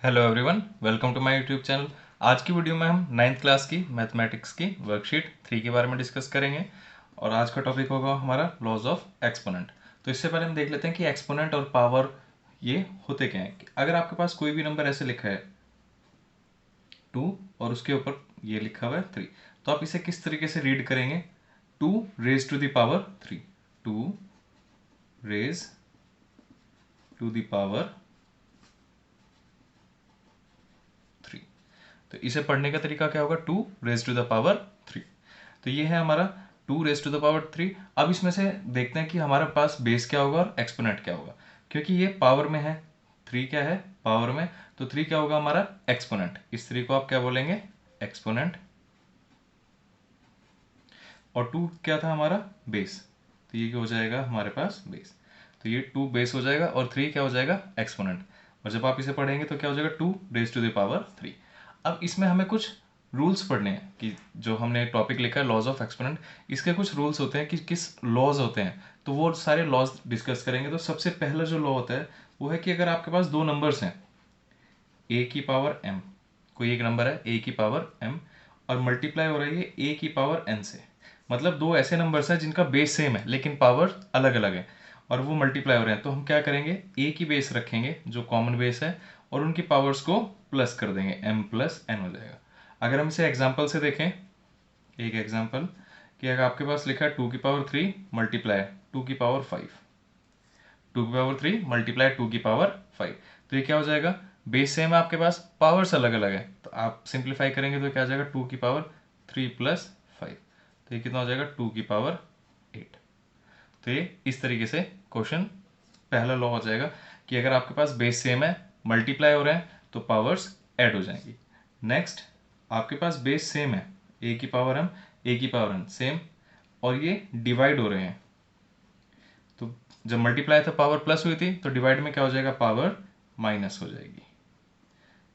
Hello everyone, welcome to my YouTube channel. आज की video में हम 9th क्लास की मैथमेटिक्स की वर्कशीट 3 के बारे में डिस्कस करेंगे और आज का टॉपिक होगा हमारा लॉज ऑफ एक्सपोनेंट। तो इससे पहले हम देख लेते हैं कि एक्सपोनेंट और पावर ये होते क्या हैं। अगर आपके पास कोई भी नंबर ऐसे लिखा है 2 और उसके ऊपर ये लिखा हुआ है 3, तो आप इसे किस तरीके से रीड करेंगे? 2 raise to the power 3, 2 raise to the power 3। तो इसे पढ़ने का तरीका क्या होगा? 2 रेज टू द पावर 3। तो ये है हमारा 2 रेज टू द पावर 3। अब इसमें से देखते हैं कि हमारे पास बेस क्या होगा और एक्सपोनेंट क्या होगा, क्योंकि ये पावर में है। 3 क्या है? पावर में। तो 3 क्या होगा? हमारा एक्सपोनेंट। इस 3 को आप क्या बोलेंगे? एक्सपोनेंट। और 2 क्या था? हमारा बेस। तो ये क्या हो जाएगा हमारे पास? बेस। तो ये 2 बेस हो जाएगा और 3 क्या हो जाएगा? एक्सपोनेंट। और जब आप इसे पढ़ेंगे तो क्या हो जाएगा? 2 रेज टू द पावर 3। अब इसमें हमें कुछ रूल्स पढ़ने हैं कि जो हमने टॉपिक लिखा है लॉज ऑफ एक्सपोनेंट, इसके कुछ रूल्स होते हैं कि किस लॉज होते हैं। तो वो सारे लॉज डिस्कस करेंगे। तो सबसे पहला जो लॉ होता है वो है कि अगर आपके पास दो नंबर्स हैं ए की पावर m, कोई एक नंबर है ए की पावर m और मल्टीप्लाई हो रही है ए की पावर n से, मतलब दो ऐसे नंबर्स हैं जिनका बेस सेम है लेकिन पावर अलग अलग है और वो मल्टीप्लाई हो रहे हैं, तो हम क्या करेंगे? ए की बेस रखेंगे जो कॉमन बेस है और उनकी पावर्स को प्लस कर देंगे, m प्लस n हो जाएगा। अगर हम इसे एग्जाम्पल से देखें, एक एग्जाम्पल कि अगर आपके पास लिखा है 2 की पावर 3 मल्टीप्लाई 2 की पावर 5, 2 की पावर 3 मल्टीप्लाई 2 की पावर 5, तो ये क्या हो जाएगा? बेस सेम है, आपके पास पावर्स अलग अलग है, तो आप सिंप्लीफाई करेंगे तो क्या आ जाएगा? 2 की पावर 3 प्लस 5, तो ये कितना हो जाएगा? 2 की पावर 8। तो ये इस तरीके से क्वेश्चन पहला लॉ हो जाएगा कि अगर आपके पास बेस सेम है, मल्टीप्लाई हो रहे हैं, तो पावर्स ऐड हो जाएंगी। नेक्स्ट, आपके पास बेस सेम है, ए की पावर m ए की पावर n सेम, और ये डिवाइड हो रहे हैं। तो जब मल्टीप्लाई था पावर प्लस हुई थी, तो डिवाइड में क्या हो जाएगा? पावर माइनस हो जाएगी।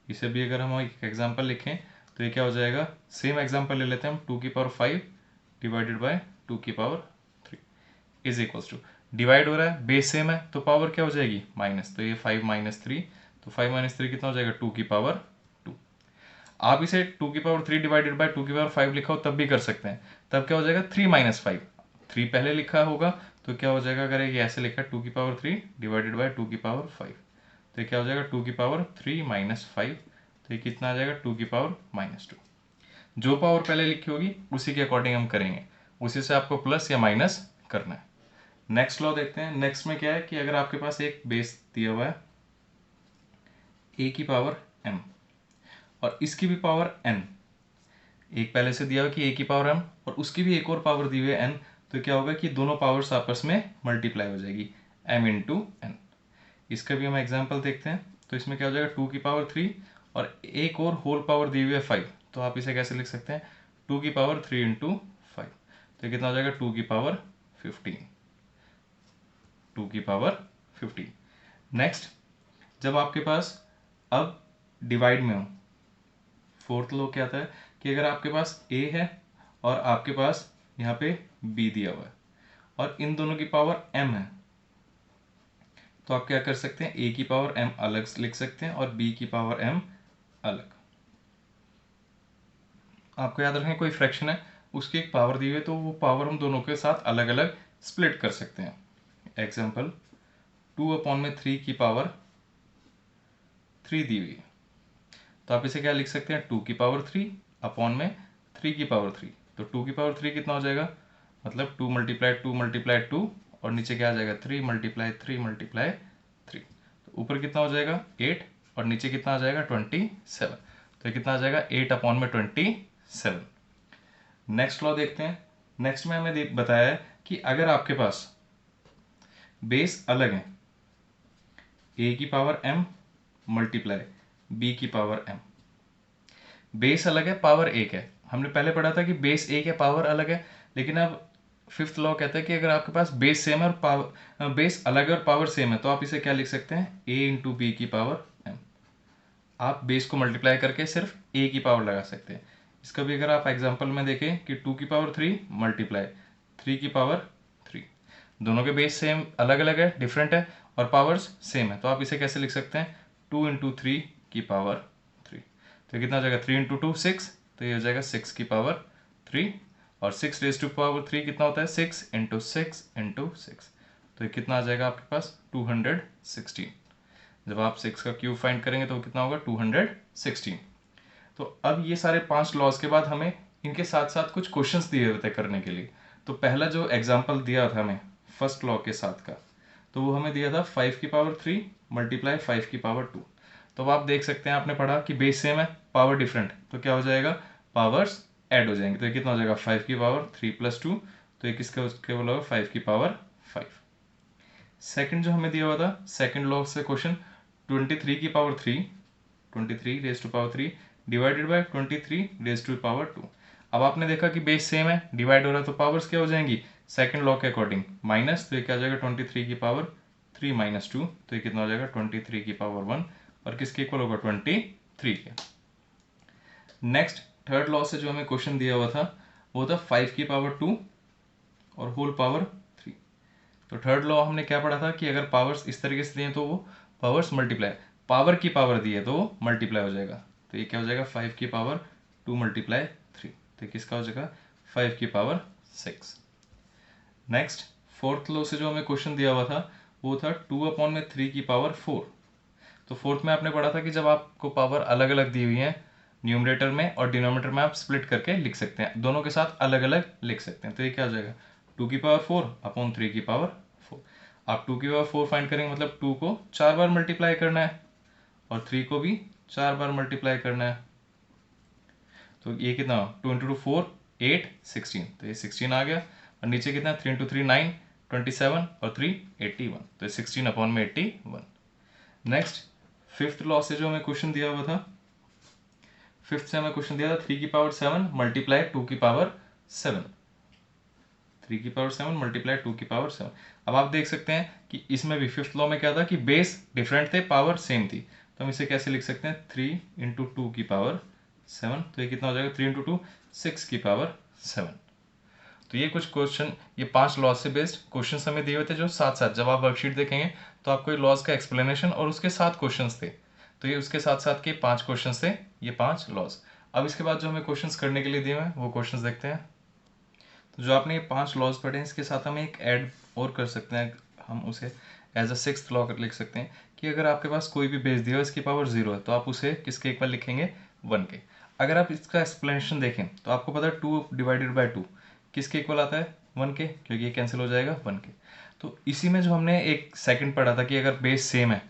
इसे भी अगर हम एक एग्जांपल लिखें तो ये क्या हो जाएगा? सेम एग्जांपल ले लेते हैं हम, 2 की पावर 5 डिवाइडेड बाय 2 की power 3 is equals to, divide हो रहा है, बेस सेम है, तो पावर क्या हो जाएगी? माइनस। तो ये 5 माइनस 3, तो 5 माइनस 3 कितना हो जाएगा? 2 की पावर 2। आप इसे 2 की पावर 3 डिवाइडेड बाय 2 की पावर 5 लिखा हो तब भी कर सकते हैं। तब क्या हो जाएगा? 3 माइनस 5, 3 पहले लिखा होगा तो क्या हो जाएगा? अगर ये ऐसे लिखा है 2 की पावर 3 डिवाइडेड बाय 2 की पावर 5, तो ये क्या हो जाएगा? 2 की पावर 3 माइनस 5, तो ये कितना आ जाएगा? 2 की पावर माइनस 2। जो पावर पहले लिखी होगी उसी के अकॉर्डिंग हम करेंगे, उसी से आपको प्लस या माइनस करना है। नेक्स्ट लॉ देखते हैं। नेक्स्ट में क्या है कि अगर आपके पास एक बेस दिया हुआ है ए की पावर m और इसकी भी पावर n, एक पहले से दिया हुआ कि ए की पावर m और उसकी भी एक और पावर दी हुई है n, तो क्या होगा कि दोनों पावर्स आपस में मल्टीप्लाई हो जाएगी, m इंटू n। इसका भी हम एग्जाम्पल देखते हैं। तो इसमें क्या हो जाएगा? 2 की पावर 3 और एक और होल पावर दी हुई है 5, तो आप इसे कैसे लिख सकते हैं? 2 की पावर 3 इंटू 5, तो कितना हो जाएगा? 2 की पावर 15, 2 की पावर 15। नेक्स्ट, जब आपके पास अब डिवाइड में हो, फोर्थ लॉ क्या आता है कि अगर आपके पास a है और आपके पास यहाँ पे b दिया हुआ है और इन दोनों की पावर m है, तो आप क्या कर सकते हैं? a की पावर m अलग लिख सकते हैं और b की पावर m अलग। आपको याद रखें, कोई फ्रैक्शन है उसकी एक पावर दी हुई है तो वो पावर हम दोनों के साथ अलग अलग स्प्लिट कर सकते हैं। एग्जाम्पल, 2/3 की पावर 3 दी हुई है, तो आप इसे क्या लिख सकते हैं? 2 की पावर 3 अपॉन में 3 की पावर 3, तो 2 की पावर 3 कितना हो जाएगा? मतलब 2 मल्टीप्लाई 2 मल्टीप्लाई 2 और नीचे क्या आ जाएगा? 3 मल्टीप्लाई 3 मल्टीप्लाई 3, तो ऊपर कितना हो जाएगा? 8 और नीचे कितना आ जाएगा? 27, तो कितना आ जाएगा? 8 अपॉन में 27। नेक्स्ट लॉ देखते हैं। नेक्स्ट में हमें बताया है कि अगर आपके पास बेस अलग है, ए की पावर m मल्टीप्लाई b की पावर m, बेस अलग है, पावर एक है। हमने पहले पढ़ा था कि बेस एक है, पावर अलग है, लेकिन अब फिफ्थ लॉ कहता है कि अगर आपके पास बेस सेम है और पावर बेस अलग है और पावर सेम है, तो आप इसे क्या लिख सकते हैं? a इंटू बी की पावर m। आप बेस को मल्टीप्लाई करके सिर्फ a की पावर लगा सकते हैं। इसका भी अगर आप एग्जांपल में देखें कि 2 की पावर 3 मल्टीप्लाई 3 की पावर 3, दोनों के बेस सेम अलग अलग है, डिफरेंट है और पावर्स सेम है, तो आप इसे कैसे लिख सकते हैं? 2 इंटू 3 की पावर 3। तो ये कितना हो जाएगा 3 इंटू 2 6, तो ये हो जाएगा 6 की पावर 3। और 6 रेज टू पावर 3 कितना होता है 6 इंटू 6 इंटू 6, तो ये कितना आ जाएगा आपके पास 216। जब आप 6 का क्यूब फाइंड करेंगे तो कितना होगा 216। तो अब ये सारे 5 लॉज के बाद हमें इनके साथ साथ कुछ क्वेश्चंस दिए हुए थे करने के लिए। तो पहला जो एग्जांपल दिया था हमें फर्स्ट लॉ के साथ का, तो वो हमें दिया था 5 की पावर 3 मल्टीप्लाई 5 की पावर 2। तो अब आप देख सकते हैं, आपने पढ़ा कि बेस सेम है पावर डिफरेंट, तो क्या हो जाएगा पावर्स ऐड हो जाएंगे। तो ये कितना हो जाएगा 5 की पावर 3 प्लस 2, तो ये किसका उसके बोला होगा 5 की पावर 5। सेकंड जो हमें दिया हुआ था सेकंड लॉ से क्वेश्चन 23 की power 3, 23 raise to power 3 divided by 23 raise to power 2। अब आपने देखा कि बेस सेम है, डिवाइड हो रहा है, तो पावर्स क्या हो जाएंगी सेकंड लॉ के अकॉर्डिंग माइनस, तो ये क्या हो जाएगा 23 की पावर 3 माइनस 2, तो ये कितना हो जाएगा 23 की पावर 1, और किसके इक्वल होगा 23 के। नेक्स्ट थर्ड लॉ से जो हमें क्वेश्चन दिया हुआ था वो था 5 की पावर 2 और होल पावर 3। तो थर्ड लॉ हमने क्या पढ़ा था कि अगर पावर्स इस तरीके से दिए तो वो पावर्स मल्टीप्लाई, पावर की पावर दी है तो वो मल्टीप्लाई हो जाएगा। तो ये क्या हो जाएगा 5 की पावर 2 मल्टीप्लाई 3, तो ये किसका हो जाएगा 5 की पावर 6। नेक्स्ट फोर्थ लॉ से जो हमें क्वेश्चन दिया हुआ था वो था 2/3 की पावर 4। तो फोर्थ में आपने पढ़ा था कि जब आपको पावर अलग अलग दी हुई है न्यूमरेटर में और डिनोमिनेटर में आप स्प्लिट करके लिख सकते हैं, दोनों के साथ अलग अलग लिख सकते हैं। तो ये क्या हो जाएगा 2 की पावर 4/3 की पावर 4। आप 2 की पावर 4 फाइंड करेंगे मतलब 2 को 4 बार मल्टीप्लाई करना है और 3 को भी 4 बार मल्टीप्लाई करना है। तो ये कितना 2 इंटू 4 8 16, तो ये 16 आ गया। और नीचे कितना 3 इंटू 3 9 27 और 3 81, तो ये 16/81। नेक्स्ट फिफ्थ लॉ से जो हमें क्वेश्चन दिया हुआ था, फिफ्थ से हमें क्वेश्चन दिया था 3 की पावर 7 मल्टीप्लाई 2 की पावर 7, 3 की पावर 7 मल्टीप्लाई 2 की पावर 7। अब आप देख सकते हैं कि इसमें भी फिफ्थ लॉ में क्या था कि बेस डिफरेंट थे पावर सेम थी, तो हम इसे कैसे लिख सकते हैं 3 इंटू 2 की पावर 7, तो ये कितना हो जाएगा 3 इंटू 2 6 की पावर 7। तो ये कुछ क्वेश्चन, ये 5 लॉज से बेस्ड क्वेश्चन हमें दिए हुए थे जो साथ साथ जब आप वर्कशीट देखेंगे तो आपको ये लॉज का एक्सप्लेनेशन और उसके साथ क्वेश्चंस थे। तो ये उसके साथ साथ के 5 क्वेश्चंस थे, ये 5 लॉज। अब इसके बाद जो हमें क्वेश्चंस करने के लिए दिए हुए हैं वो क्वेश्चंस देखते हैं। तो जो आपने ये 5 लॉज पढ़े हैं इसके साथ हम एक ऐड और कर सकते हैं, हम उसे एज अ सिक्स्थ लॉ लिख सकते हैं कि अगर आपके पास कोई भी बेस दिया हो इसकी पावर 0 है तो आप उसे किसके इक्वल लिखेंगे 1 के। अगर आप इसका एक्सप्लेनेशन देखें तो आपको पता है 2 डिवाइडेड बाई 2 किसके इक्वल आता है 1 के, क्योंकि ये कैंसिल हो जाएगा 1 के। तो इसी में जो हमने एक सेकंड पढ़ा था कि अगर बेस सेम है,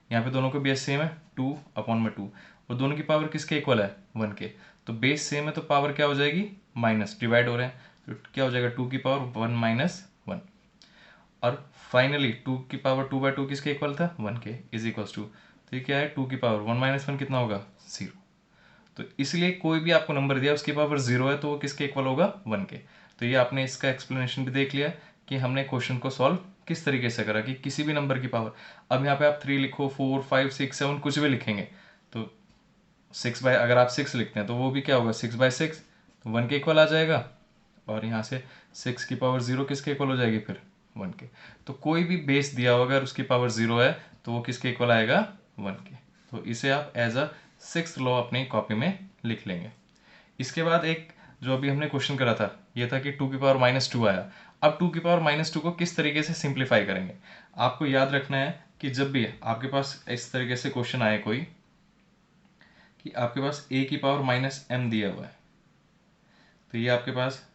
यहाँ पे दोनों के बेस सेम है 2/2 और दोनों की पावर किसके इक्वल है 1 के, तो बेस सेम है तो पावर क्या हो जाएगी माइनस, डिवाइड हो रहे हैं तो क्या हो जाएगा 2 की पावर 1 माइनस 1। और फाइनली 2 की पावर 2/2 किसके इक्वल था 1 के इज इक्वल्स टू, तो ये क्या है 2 की पावर 1 माइनस 1 कितना होगा 0। तो इसलिए कोई भी आपको नंबर दिया उसकी पावर 0 है तो वो किसके इक्वल होगा 1 के। तो ये आपने इसका एक्सप्लेनेशन भी देख लिया कि हमने क्वेश्चन को सॉल्व किस तरीके से करा कि किसी भी नंबर की पावर, अब यहाँ पे आप 3 लिखो 4 5 6 7 कुछ भी लिखेंगे तो 6 बाय, अगर आप 6 लिखते हैं तो वो भी क्या होगा 6/6, तो 1 के इक्वल आ जाएगा। और यहाँ से 6 की पावर 0 किसके इक्वल हो जाएगी फिर 1 के। तो कोई भी बेस दिया होगा अगर उसकी पावर 0 है तो वो किसके इक्वल आएगा 1 के। तो इसे आप एज अ सिक्स्थ लॉ अपनी कॉपी में लिख लेंगे। इसके बाद एक जो अभी हमने क्वेश्चन करा था ये था कि 2 की पावर -2 आया। अब 2 की पावर -2 को किस तरीके से सिंप्लीफाई करेंगे, आपको याद रखना है कि जब भी आपके पास इस तरीके से क्वेश्चन आए कोई कि आपके पास a की पावर -m दिया हुआ है, तो ये आपके पास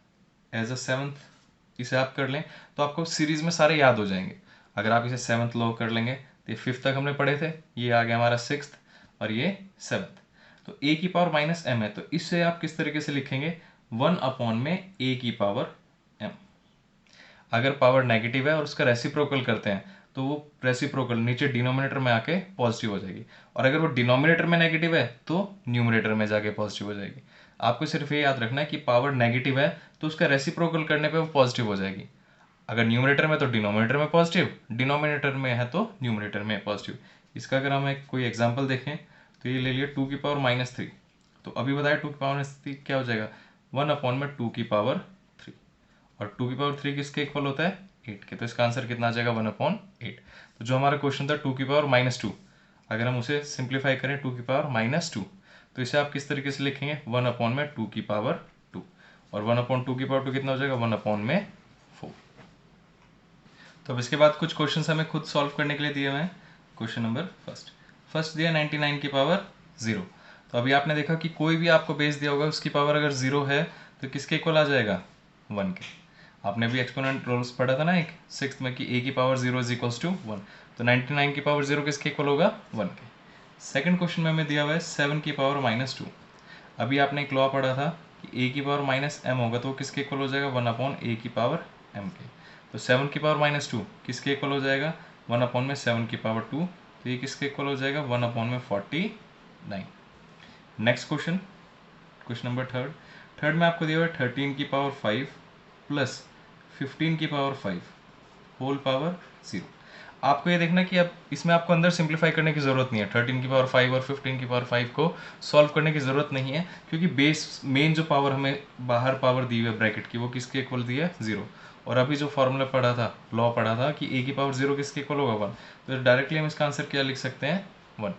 एज अ सेवन्थ इसे आप कर लें तो आपको सीरीज में सारे याद हो जाएंगे। अगर आप इसे सेवन्थ लॉ कर लेंगे तो ये फिफ्थ तक हमने पढ़े थे, ये आ गया हमारा सिक्स्थ और ये सेवन्थ। तो a की पावर -m है तो इससे आप किस तरीके से लिखेंगे 1 में a की पावर m। अगर पावर नेगेटिव है और उसका रेसिप्रोकल करते हैं तो वो रेसिप्रोकल नीचे डिनोमिनेटर में आके पॉजिटिव हो जाएगी, और अगर वो डिनोमिनेटर में नेगेटिव है तो न्यूमरेटर में जाके पॉजिटिव हो जाएगी। आपको सिर्फ ये याद रखना है कि पावर नेगेटिव है तो उसका रेसिप्रोकल करने पे वो पॉजिटिव हो जाएगी। अगर न्यूमरेटर में तो डिनोमिनेटर में पॉजिटिव, डिनोमिनेटर में है तो न्यूमरेटर में पॉजिटिव। इसका अगर हम एक कोई एग्जाम्पल देखें तो ये ले लिया 2 की पावर -3, तो अभी बताया 2 की पावर -3 क्या हो जाएगा 1/2 की पावर 3, और 2 की पावर 3 किसके इक्वल होता है 8 के, तो इसका आंसर कितना आ जाएगा 1/8। तो जो हमारा क्वेश्चन था 2 की पावर -2, अगर हम उसे सिंप्लीफाई करें 2 की पावर -2, तो इसे आप किस तरीके से लिखेंगे, 1/2 की पावर 2, और 1/2 की पावर 2 कितना हो जाएगा, 1/4। तो अब इसके बाद कुछ क्वेश्चन हमें खुद सॉल्व करने के लिए दिए हुए हैं। क्वेश्चन नंबर फर्स्ट दिया 99 की पावर 0। तो अभी आपने देखा कि कोई भी आपको बेस दिया होगा, उसकी पावर अगर 0 है तो किसके इक्वल आ जाएगा, 1 के। आपने भी एक्सपोनेंट रूल्स पढ़ा था ना एक 6th में कि a की पावर 0 इज इक्वल्स टू 1। तो 99 की पावर 0 किसके इक्वल होगा, 1 के। सेकंड क्वेश्चन में हमें दिया हुआ है 7 की पावर -2। अभी आपने एक लॉ पढ़ा था कि a की पावर -m होगा तो वो किसके इक्वल हो जाएगा, 1/a की पावर m के। तो 7 की पावर -2 किसके इक्वल हो जाएगा, 1/7 की पावर 2। तो ये किसके इक्वल हो जाएगा, 1/49। नेक्स्ट क्वेश्चन नंबर थर्ड में आपको दिया हुआ है 13 की पावर 5 प्लस 15 की पावर 5 होल पावर 0। आपको ये देखना कि अब इसमें आपको अंदर सिंप्लीफाई करने की ज़रूरत नहीं है। 13 की पावर 5 और 15 की पावर 5 को सॉल्व करने की ज़रूरत नहीं है, क्योंकि बेस मेन जो पावर हमें बाहर पावर दी हुई है ब्रैकेट की, वो किसके इक्वल दी है, 0। और अभी जो फॉर्मूला पढ़ा था, लॉ पढ़ा था कि a की पावर 0 किसके इक्वल होगा, 1। तो डायरेक्टली हम इसका आंसर क्या लिख सकते हैं, 1।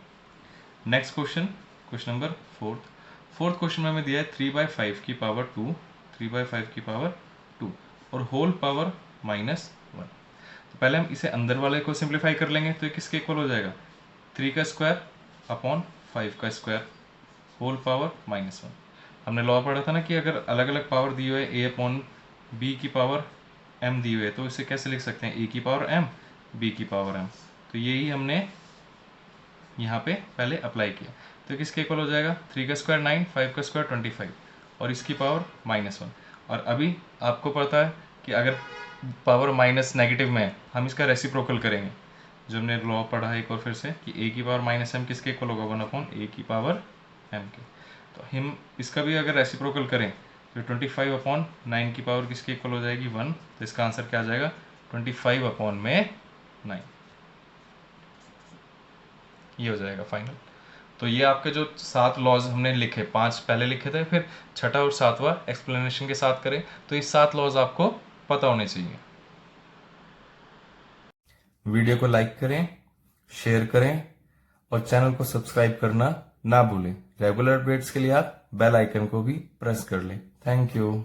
Next question number fourth question में हमें दिया है 3/5 की पावर 2, 3/5 की पावर 2 और होल पावर -1। तो पहले हम इसे अंदर वाले को सिंप्लीफाई कर लेंगे, तो ये किसके इक्वल हो जाएगा, 3 का स्क्वायर अपॉन 5 का स्क्वायर होल पावर -1। हमने लॉ पढ़ा था ना कि अगर अलग अलग पावर दी हुई है, a अपॉन बी की पावर m दी हुई है, तो इसे कैसे लिख सकते हैं, a की पावर m, b की पावर m। तो यही हमने यहाँ पे पहले अप्लाई किया। तो किसके इक्वल हो जाएगा, 3 का स्क्वायर 9, 5 का स्क्वायर 25 और इसकी पावर -1। और अभी आपको पता है कि अगर पावर माइनस नेगेटिव में है, हम इसका रेसिप्रोकल करेंगे। जो हमने लॉ पढ़ा है एक और फिर से कि a की पावर -m किसके इक्वल होगा, 1/a की पावर m के। तो हम इसका भी अगर रेसिप्रोकल करें तो 25/9 की पावर किसके इक्वल हो जाएगी, 1। तो इसका आंसर क्या आ जाएगा, 25/9। ये हो जाएगा फाइनल। तो ये आपके जो 7 लॉज हमने लिखे, 5 पहले लिखे थे, फिर छठा और 7वां एक्सप्लेनेशन के साथ करें, तो ये 7 लॉज आपको पता होने चाहिए। वीडियो को लाइक करें, शेयर करें और चैनल को सब्सक्राइब करना ना भूलें। रेगुलर अपडेट्स के लिए आप बेल आइकन को भी प्रेस कर लें। Thank you.